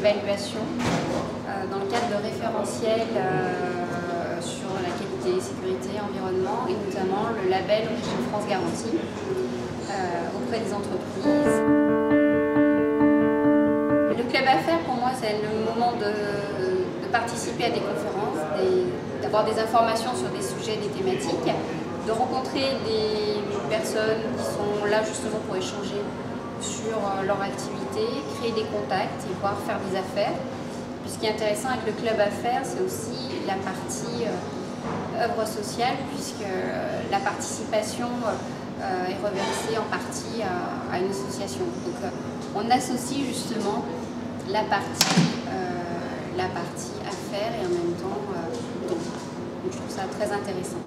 d'évaluation dans le cadre de référentiels sur la qualité, sécurité, environnement et notamment le label Origine France Garantie auprès des entreprises. Le club affaires, pour moi, c'est le moment de participer à des conférences, d'avoir des informations sur des sujets, des thématiques, de rencontrer des personnes qui sont là justement pour échanger sur leur activité, créer des contacts et pouvoir faire des affaires. Puis ce qui est intéressant avec le club affaires, c'est aussi la partie œuvre sociale, puisque la participation est reversée en partie à une association. Donc on associe justement la partie affaires et en même temps don. Donc je trouve ça très intéressant.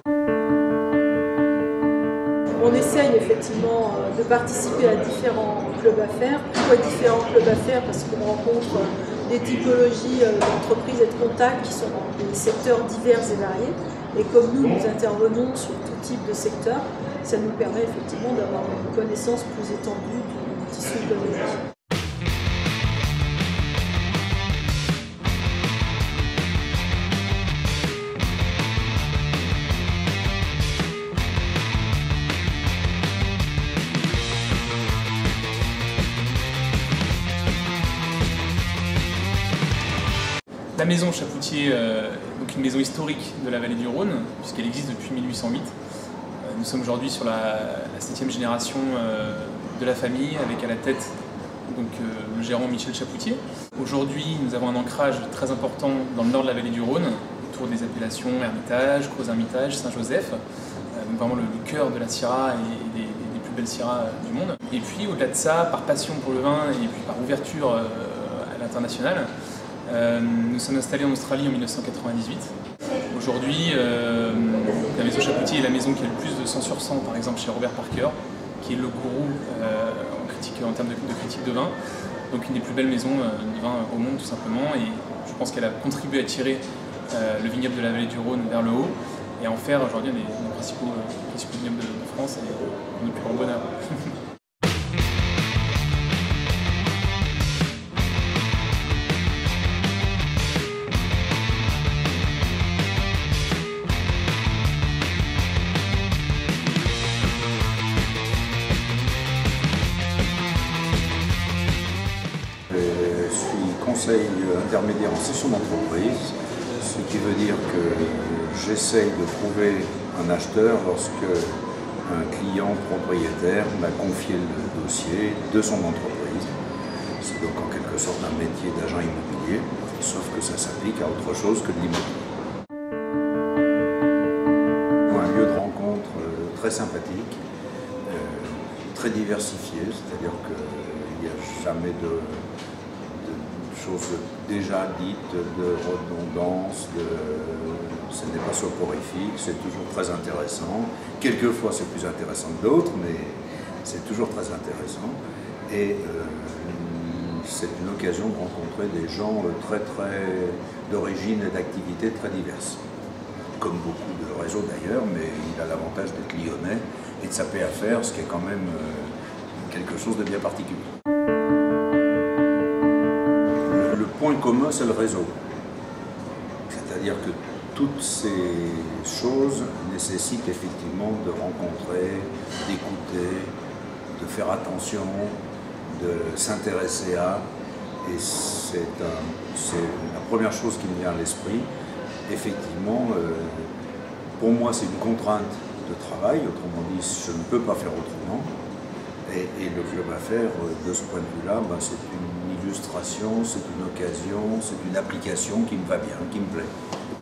On essaye effectivement de participer à différents clubs affaires. Pourquoi différents clubs affaires? Parce qu'on rencontre des typologies d'entreprises et de contacts qui sont dans des secteurs divers et variés. Et comme nous intervenons sur tout type de secteur, ça nous permet effectivement d'avoir une connaissance plus étendue du tissu économique. La maison Chapoutier, donc une maison historique de la vallée du Rhône, puisqu'elle existe depuis 1808. Nous sommes aujourd'hui sur la 7e génération de la famille, avec à la tête donc, le gérant Michel Chapoutier. Aujourd'hui, nous avons un ancrage très important dans le nord de la vallée du Rhône, autour des appellations Hermitage, Crozes-Hermitage, Saint-Joseph, donc vraiment le cœur de la Syrah et des plus belles Syrahs du monde. Et puis au-delà de ça, par passion pour le vin et puis par ouverture à l'international, nous sommes installés en Australie en 1998. Aujourd'hui, la maison Chapoutier est la maison qui a le plus de 100 sur 100, par exemple chez Robert Parker, qui est le gourou en termes de critique de vin. Donc une des plus belles maisons de vin au monde tout simplement. Et je pense qu'elle a contribué à tirer le vignoble de la vallée du Rhône vers le haut et à en faire aujourd'hui un des principaux vignobles de France et notre plus grand bonheur. Je suis conseil intermédiaire en cession d'entreprise, ce qui veut dire que j'essaye de trouver un acheteur lorsque un client propriétaire m'a confié le dossier de son entreprise. C'est donc en quelque sorte un métier d'agent immobilier, sauf que ça s'applique à autre chose que de l'immobilier. Un lieu de rencontre très sympathique, très diversifié, c'est-à-dire qu'il n'y a jamais de choses déjà dites, de redondance, ce n'est pas soporifique, c'est toujours très intéressant. Quelquefois c'est plus intéressant que d'autres, mais c'est toujours très intéressant. Et c'est une occasion de rencontrer des gens d'origine et d'activités très diverses. Comme beaucoup de réseaux d'ailleurs, mais il a l'avantage d'être lyonnais et de sa paix à faire, ce qui est quand même quelque chose de bien particulier. Le point commun, c'est le réseau. C'est-à-dire que toutes ces choses nécessitent effectivement de rencontrer, d'écouter, de faire attention, de s'intéresser à. Et c'est la première chose qui me vient à l'esprit. Effectivement, pour moi, c'est une contrainte de travail. Autrement dit, je ne peux pas faire autrement. Et le club affaires, de ce point de vue-là, c'est une illustration, c'est une occasion, c'est une application qui me va bien, qui me plaît.